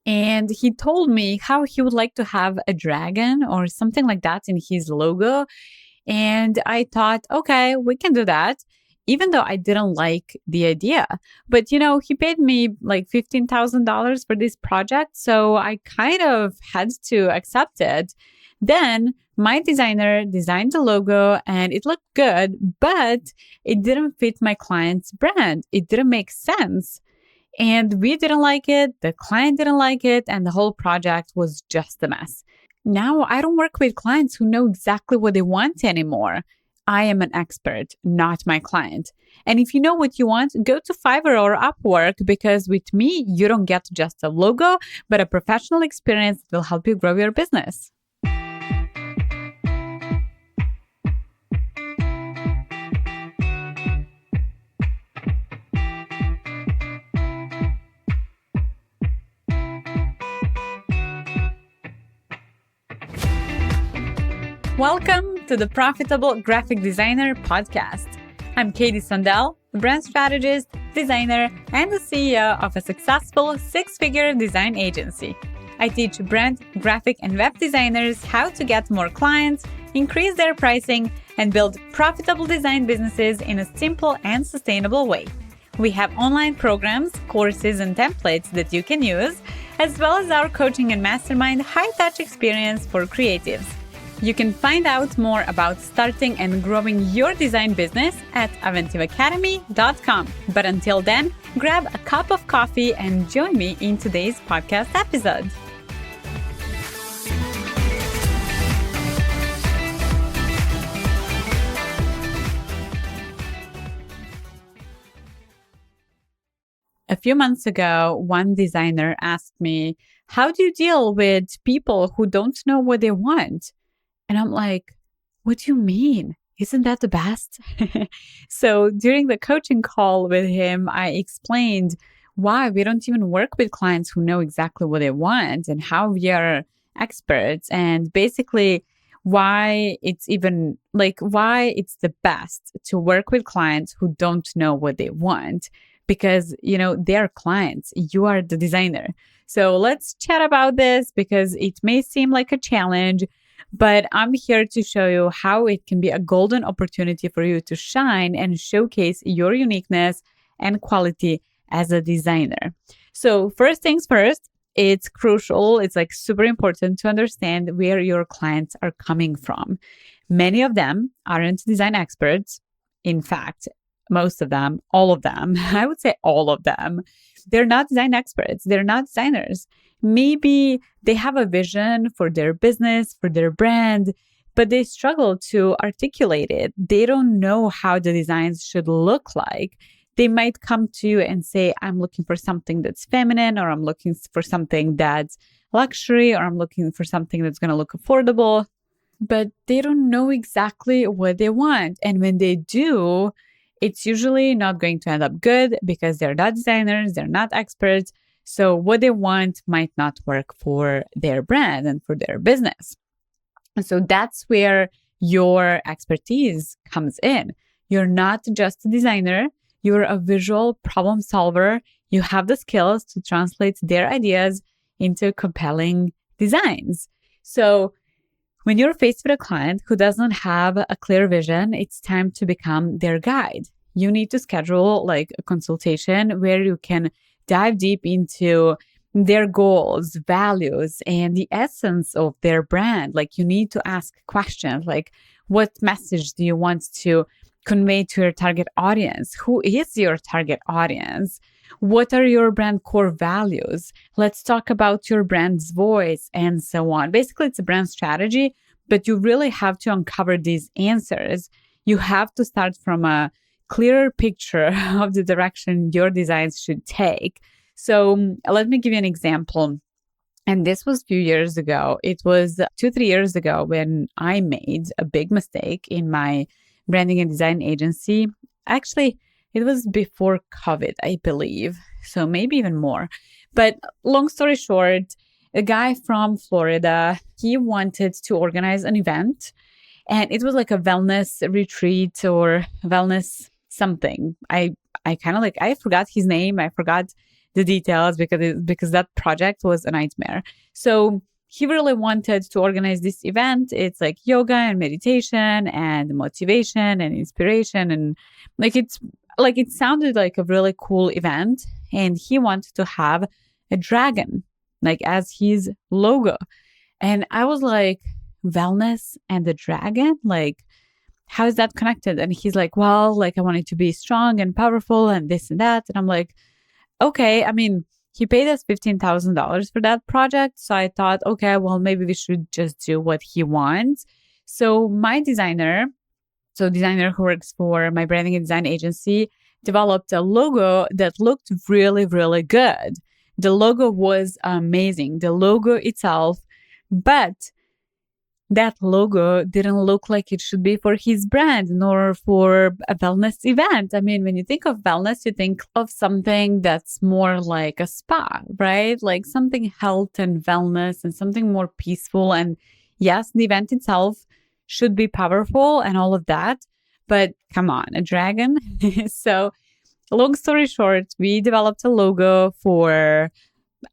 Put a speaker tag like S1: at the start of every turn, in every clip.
S1: And he told me how he would like to have a dragon or something like that in his logo. And I thought, okay, we can do that, even though I didn't like the idea. But, he paid me like $15,000 for this project. So I kind of had to accept it. Then my designer designed the logo and it looked good, but it didn't fit my client's brand. It didn't make sense. And we didn't like it, the client didn't like it, and the whole project was just a mess. Now I don't work with clients who know exactly what they want anymore. I am an expert, not my client. And if you know what you want, go to Fiverr or Upwork, because with me, you don't get just a logo, but a professional experience that will help you grow your business. Welcome to the Profitable Graphic Designer podcast. I'm Katie Sondel, brand strategist, designer, and the CEO of a successful six-figure design agency. I teach brand, graphic, and web designers how to get more clients, increase their pricing, and build profitable design businesses in a simple and sustainable way. We have online programs, courses, and templates that you can use, as well as our coaching and mastermind high-touch experience for creatives. You can find out more about starting and growing your design business at aventivacademy.com. But until then, grab a cup of coffee and join me in today's podcast episode. A few months ago, one designer asked me, how do you deal with people who don't know what they want? And I'm like, what do you mean? Isn't that the best? So during the coaching call with him, I explained why we don't even work with clients who know exactly what they want and how we are experts, and basically why it's the best to work with clients who don't know what they want, because, they're clients. You are the designer. So let's chat about this, because it may seem like a challenge, but I'm here to show you how it can be a golden opportunity for you to shine and showcase your uniqueness and quality as a designer. So first things first, it's crucial. It's super important to understand where your clients are coming from. Many of them aren't design experts. In fact, most of them, all of them, I would say all of them, they're not design experts. They're not designers. Maybe they have a vision for their business, for their brand, but they struggle to articulate it. They don't know how the designs should look like. They might come to you and say, I'm looking for something that's feminine, or I'm looking for something that's luxury, or I'm looking for something that's going to look affordable, but they don't know exactly what they want. And when they do, it's usually not going to end up good, because they're not designers, they're not experts. So what they want might not work for their brand and for their business. So that's where your expertise comes in. You're not just a designer, you're a visual problem solver. You have the skills to translate their ideas into compelling designs. So when you're faced with a client who doesn't have a clear vision, it's time to become their guide. You need to schedule a consultation where you can dive deep into their goals, values, and the essence of their brand. You need to ask questions like, what message do you want to convey to your target audience? Who is your target audience? What are your brand core values? Let's talk about your brand's voice, and so on. Basically, it's a brand strategy, but you really have to uncover these answers. You have to start from a clearer picture of the direction your designs should take. So let me give you an example. And this was a few years ago. It was 2-3 years ago when I made a big mistake in my branding and design agency. Actually, it was before COVID, I believe. So maybe even more. But long story short, a guy from Florida, he wanted to organize an event. And it was like a wellness retreat or wellness something. I forgot his name. I forgot the details because that project was a nightmare. So he really wanted to organize this event. It's like yoga and meditation and motivation and inspiration. And it sounded like a really cool event. And he wanted to have a dragon, like as his logo. And I was like, wellness and the dragon? Like, how is that connected? And he's like, well, like I want it to be strong and powerful and this and that. And I'm like, okay. I mean, he paid us $15,000 for that project. So I thought, okay, well, maybe we should just do what he wants. So my designer who works for my branding and design agency, developed a logo that looked really, really good. The logo was amazing, the logo itself, but that logo didn't look like it should be for his brand nor for a wellness event. I mean, when you think of wellness, you think of something that's more like a spa, right? Like something health and wellness and something more peaceful. And yes, the event itself should be powerful and all of that, but come on, a dragon. So long story short, we developed a logo for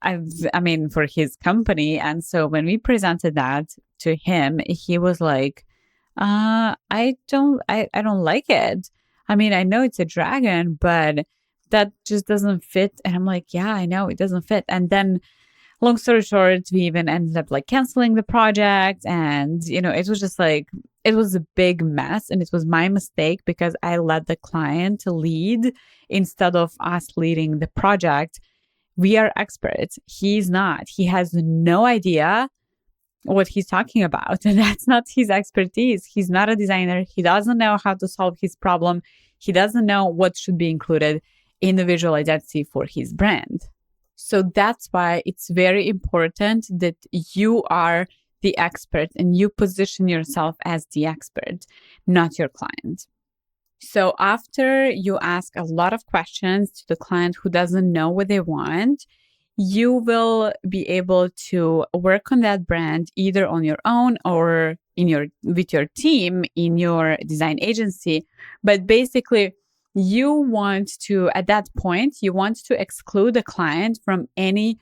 S1: his company. And so when we presented that to him, he was like, I don't like it. I mean, I know it's a dragon, but that just doesn't fit. And I'm like, yeah, I know it doesn't fit. And then long story short, we even ended up like canceling the project. And, it was just like, it was a big mess. And it was my mistake because I let the client lead instead of us leading the project. We are experts. He's not. He has no idea what he's talking about. And that's not his expertise. He's not a designer. He doesn't know how to solve his problem. He doesn't know what should be included in the visual identity for his brand. So that's why it's very important that you are the expert and you position yourself as the expert, not your client. So after you ask a lot of questions to the client who doesn't know what they want, you will be able to work on that brand either on your own or with your team in your design agency. But basically, at that point, you want to exclude the client from any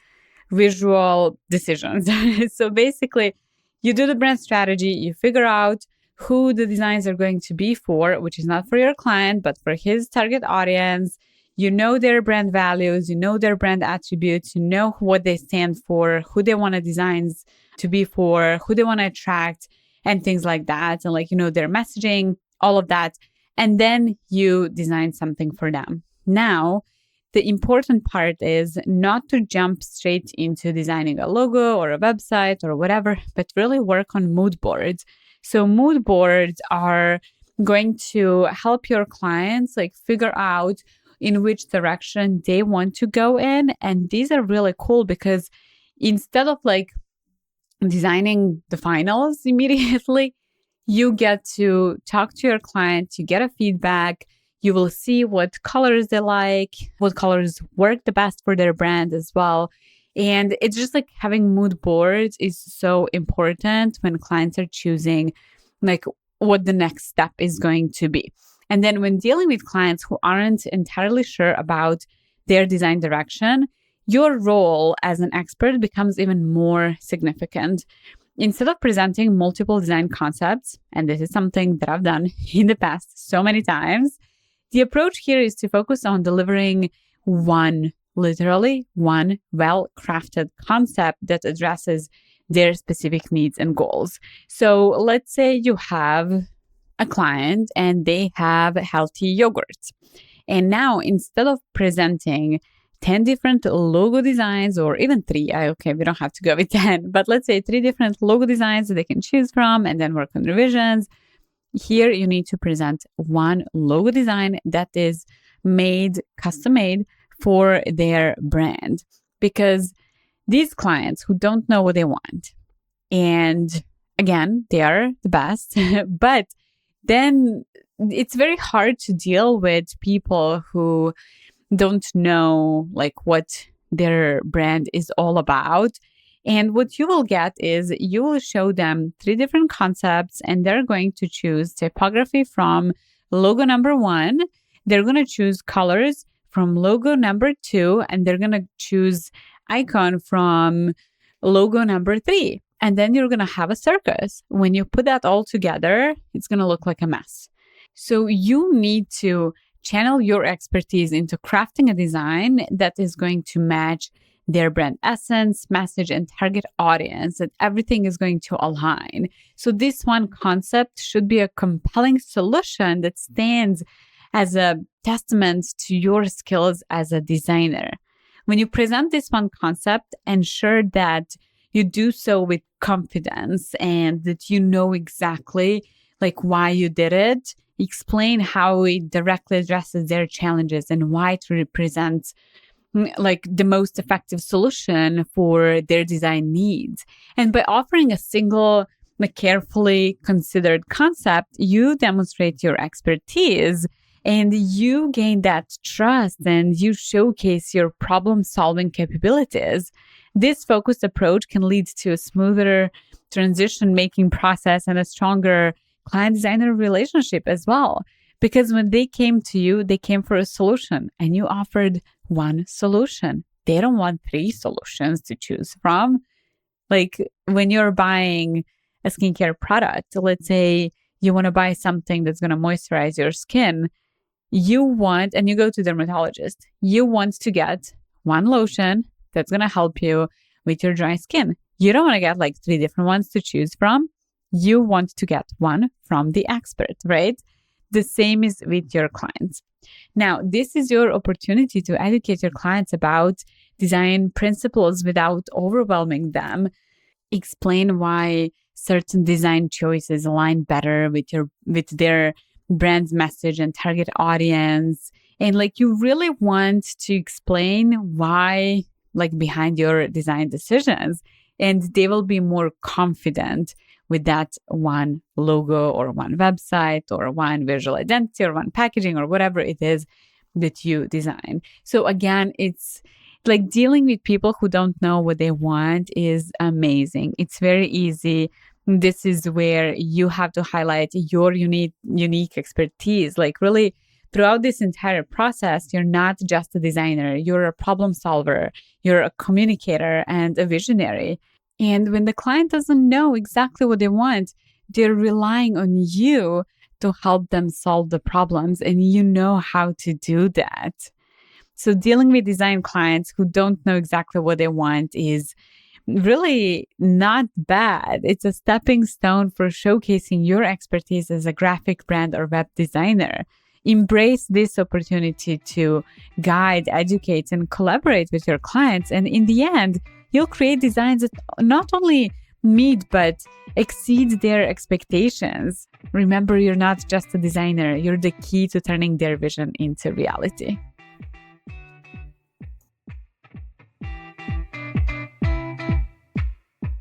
S1: visual decisions. So basically, you do the brand strategy, you figure out who the designs are going to be for, which is not for your client, but for his target audience. You know their brand values, you know their brand attributes, you know what they stand for, who they want the designs to be for, who they want to attract, and things like that. And their messaging, all of that. And then you design something for them. Now, the important part is not to jump straight into designing a logo or a website or whatever, but really work on mood boards. So mood boards are going to help your clients figure out in which direction they want to go in. And these are really cool because instead of designing the finals immediately, you get to talk to your client, you get a feedback, you will see what colors they like, what colors work the best for their brand as well. And it's just having mood boards is so important when clients are choosing what the next step is going to be. And then when dealing with clients who aren't entirely sure about their design direction, your role as an expert becomes even more significant. Instead of presenting multiple design concepts, and this is something that I've done in the past so many times, the approach here is to focus on delivering literally one well-crafted concept that addresses their specific needs and goals. So let's say you have a client and they have healthy yogurts. And now instead of presenting 10 different logo designs or even 3, we don't have to go with 10, but let's say 3 different logo designs that they can choose from and then work on revisions. Here you need to present one logo design that is custom made for their brand, because these clients who don't know what they want, and again, they are the best, but then it's very hard to deal with people who don't know what their brand is all about. And what you will get is you will show them 3 different concepts and they're going to choose typography from logo number 1. They're going to choose colors from logo number 2, and they're going to choose icon from logo number 3. And then you're going to have a circus. When you put that all together, it's going to look like a mess. So you need to channel your expertise into crafting a design that is going to match their brand essence, message, and target audience, that everything is going to align. So this one concept should be a compelling solution that stands as a testament to your skills as a designer. When you present this one concept, ensure that you do so with confidence and that you know exactly why you did it. Explain how it directly addresses their challenges and why it represents the most effective solution for their design needs. And by offering a single, carefully considered concept, you demonstrate your expertise and you gain that trust and you showcase your problem-solving capabilities. This focused approach can lead to a smoother transition-making process and a stronger client-designer relationship as well. Because when they came to you, they came for a solution and you offered one solution. They don't want 3 solutions to choose from. When you're buying a skincare product, let's say you want to buy something that's going to moisturize your skin, and you go to dermatologist, you want to get one lotion that's going to help you with your dry skin. You don't want to get 3 different ones to choose from. You want to get one from the expert, right? The same is with your clients. Now, this is your opportunity to educate your clients about design principles without overwhelming them. Explain why certain design choices align better with their brand's message and target audience. And you really want to explain why, behind your design decisions. And they will be more confident with that one logo or one website or one visual identity or one packaging or whatever it is that you design. So again, it's dealing with people who don't know what they want is amazing. It's very easy. This is where you have to highlight your unique expertise. Really, throughout this entire process, you're not just a designer. You're a problem solver. You're a communicator and a visionary. And when the client doesn't know exactly what they want, they're relying on you to help them solve the problems. And you know how to do that. So dealing with design clients who don't know exactly what they want is really not bad. It's a stepping stone for showcasing your expertise as a graphic brand or web designer. Embrace this opportunity to guide, educate, and collaborate with your clients. And in the end, you'll create designs that not only meet but exceed their expectations. Remember, you're not just a designer. You're the key to turning their vision into reality.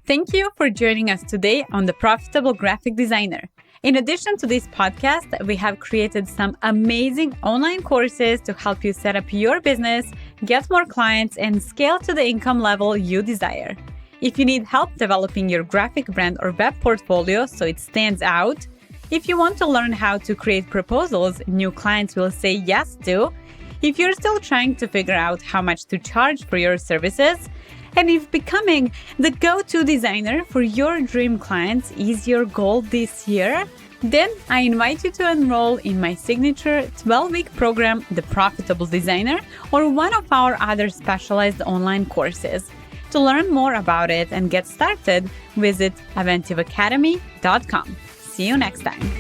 S1: Thank you for joining us today on The Profitable Graphic Designer. In addition to this podcast, we have created some amazing online courses to help you set up your business, get more clients, and scale to the income level you desire. If you need help developing your graphic brand or web portfolio so it stands out, if you want to learn how to create proposals new clients will say yes to, if you're still trying to figure out how much to charge for your services, and if becoming the go-to designer for your dream clients is your goal this year, then I invite you to enroll in my signature 12-week program, The Profitable Designer, or one of our other specialized online courses. To learn more about it and get started, visit aventivacademy.com. See you next time.